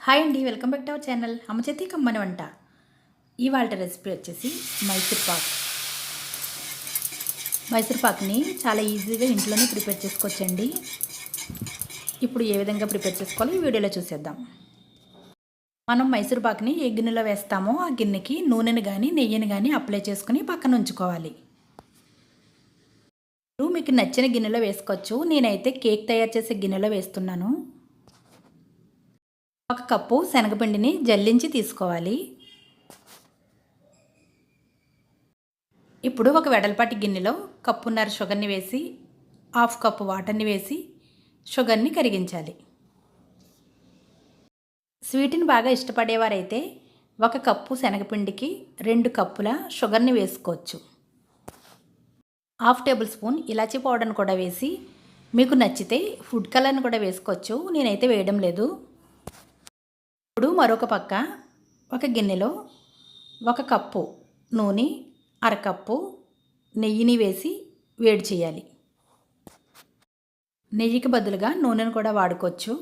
Hi అండి, welcome back to our channel అమ్మ చేతి కమ్మని వంట. ఇవాళ రెసిపీ వచ్చేసి మైసూర్ పాక్ని చాలా ఈజీగా ఇంట్లోనే ప్రిపేర్ చేసుకోవచ్చండి. ఇప్పుడు ఏ విధంగా ప్రిపేర్ చేసుకోవాలో ఈ వీడియోలో చూసేద్దాం. మనం మైసూర్ పాక్ని ఏ గిన్నెలో వేస్తామో ఆ గిన్నెకి నూనెని కానీ నెయ్యిని కానీ అప్లై చేసుకుని పక్కన ఉంచుకోవాలి. మీకు నచ్చిన గిన్నెలో వేసుకోవచ్చు. నేనైతే కేక్ తయారు చేసే గిన్నెలో వేస్తున్నాను. 1 కప్పు శనగపిండిని జల్లించి తీసుకోవాలి. ఇప్పుడు ఒక వెడల్పాటి గిన్నెలో కప్పున్నర షుగర్ని వేసి 1/2 కప్పు వాటర్ని వేసి షుగర్ని కరిగించాలి. స్వీట్ని బాగా ఇష్టపడేవారైతే 1 కప్పు శనగపిండికి 2 కప్పుల షుగర్ని వేసుకోవచ్చు. 1/2 టేబుల్ స్పూన్ ఇలాచీ పౌడర్ని కూడా వేసి మీకు నచ్చితే ఫుడ్ కలర్ని కూడా వేసుకోవచ్చు. నేనైతే వేయడం లేదు. ఇప్పుడు మరొక పక్క ఒక గిన్నెలో 1 కప్పు నూనె 1/2 కప్పు నెయ్యిని వేసి వేడి చేయాలి. నెయ్యికి బదులుగా నూనెను కూడా వాడుకోవచ్చు.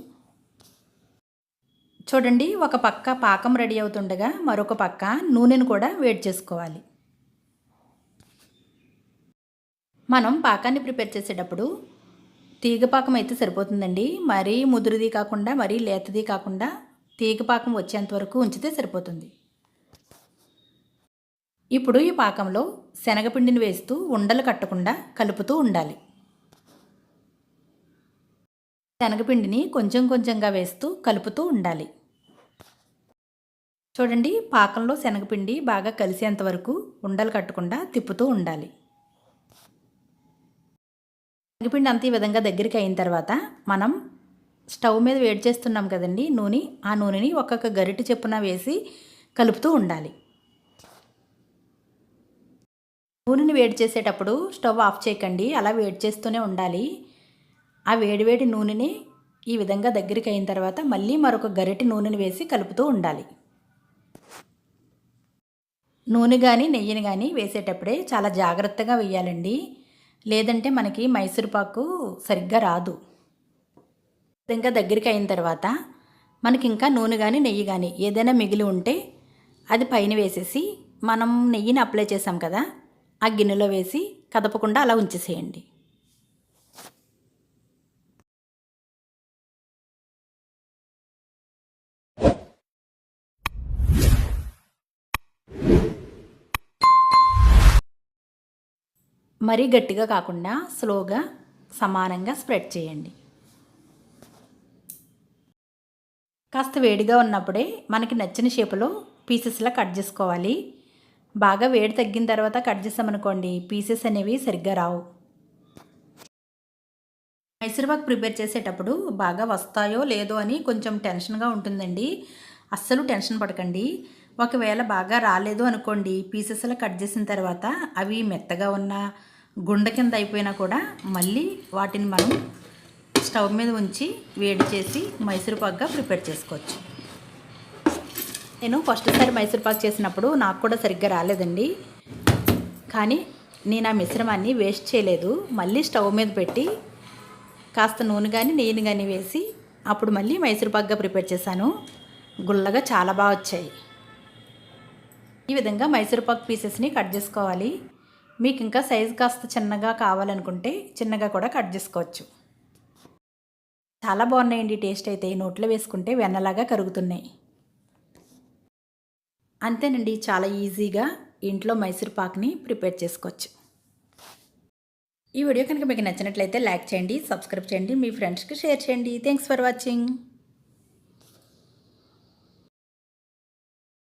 చూడండి, ఒక పక్క పాకం రెడీ అవుతుండగా మరొక పక్క నూనెను కూడా వేడి చేసుకోవాలి. మనం పాకాన్ని ప్రిపేర్ చేసేటప్పుడు తీగ పాకం అయితే సరిపోతుందండి. మరీ ముదురుది కాకుండా మరీ లేతది కాకుండా తీగ పాకం వచ్చేంత వరకు ఉంచితే సరిపోతుంది. ఇప్పుడు ఈ పాకంలో శనగపిండిని వేస్తూ ఉండలు కట్టకుండా కలుపుతూ ఉండాలి. శనగపిండిని కొంచెం కొంచెంగా వేస్తూ కలుపుతూ ఉండాలి. చూడండి, పాకంలో శనగపిండి బాగా కలిసేంత వరకు ఉండలు కట్టకుండా తిప్పుతూ ఉండాలి. శనగపిండి అంతా ఈ విధంగా దగ్గరికి అయిన తర్వాత మనం స్టవ్ మీద వేడి చేస్తున్నాం కదండి నూనె. ఆ నూనెని ఒక్కొక్క గరిటె చొప్పున వేసి కలుపుతూ ఉండాలి. నూనెని వేడి చేసేటప్పుడు స్టవ్ ఆఫ్ చేయకండి, అలా వేడి చేస్తూనే ఉండాలి. ఆ వేడివేడి నూనెని ఈ విధంగా దగ్గరికి అయిన తర్వాత మళ్ళీ మరొక గరిటె నూనెని వేసి కలుపుతూ ఉండాలి. నూనె కానీ నెయ్యిని కానీ వేసేటప్పుడే చాలా జాగ్రత్తగా వేయాలండి, లేదంటే మనకి మైసూర్ పాకు సరిగ్గా రాదు. విధంగా దగ్గరికి అయిన తర్వాత మనకి ఇంకా నూనె కానీ నెయ్యి కానీ ఏదైనా మిగిలి ఉంటే అది పైన వేసేసి మనం నెయ్యిని అప్లై చేసాం కదా ఆ గిన్నెలో వేసి కదపకుండా అలా ఉంచేసేయండి. మరీ గట్టిగా కాకుండా స్లోగా సమానంగా స్ప్రెడ్ చేయండి. కాస్త వేడిగా ఉన్నప్పుడే మనకి నచ్చిన షేపులో పీసెస్లా కట్ చేసుకోవాలి. బాగా వేడి తగ్గిన తర్వాత కట్ చేసామనుకోండి పీసెస్ అనేవి సరిగ్గా రావు. మైసూర్పాక్ ప్రిపేర్ చేసేటప్పుడు బాగా వస్తాయో లేదో అని కొంచెం టెన్షన్గా ఉంటుందండి. అస్సలు టెన్షన్ పడకండి. ఒకవేళ బాగా రాలేదు అనుకోండి పీసెస్లా కట్ చేసిన తర్వాత అవి మెత్తగా ఉన్న గుండ కింద అయిపోయినా కూడా మళ్ళీ వాటిని మనం స్టవ్ మీద ఉంచి వేడి చేసి మైసూర్పాక్గా ప్రిపేర్ చేసుకోవచ్చు. నేను ఫస్ట్ సారి మైసూర్పాక్ చేసినప్పుడు నాకు కూడా సరిగ్గా రాలేదండి. కానీ నేను ఆ మిశ్రమాన్ని వేస్ట్ చేయలేదు. మళ్ళీ స్టవ్ మీద పెట్టి కాస్త నూనె కానీ నెయ్యిని కానీ వేసి అప్పుడు మళ్ళీ మైసూర్పాక్గా ప్రిపేర్ చేశాను. గుల్లగా చాలా బాగా వచ్చాయి. ఈ విధంగా మైసూర్పాక్ పీసెస్ని కట్ చేసుకోవాలి. మీకు ఇంకా సైజు కాస్త చిన్నగా కావాలనుకుంటే చిన్నగా కూడా కట్ చేసుకోవచ్చు. చాలా బాగున్నాయండి. టేస్ట్ అయితే నోట్లో వేసుకుంటే వెన్నలాగా కరుగుతున్నాయి. అంతేనండి, చాలా ఈజీగా ఇంట్లో మైసూర్ పాక్ని ప్రిపేర్ చేసుకోవచ్చు. ఈ వీడియో కనుక మీకు నచ్చినట్లయితే లైక్ చేయండి, సబ్స్క్రైబ్ చేయండి, మీ ఫ్రెండ్స్కి షేర్ చేయండి. Thanks for watching.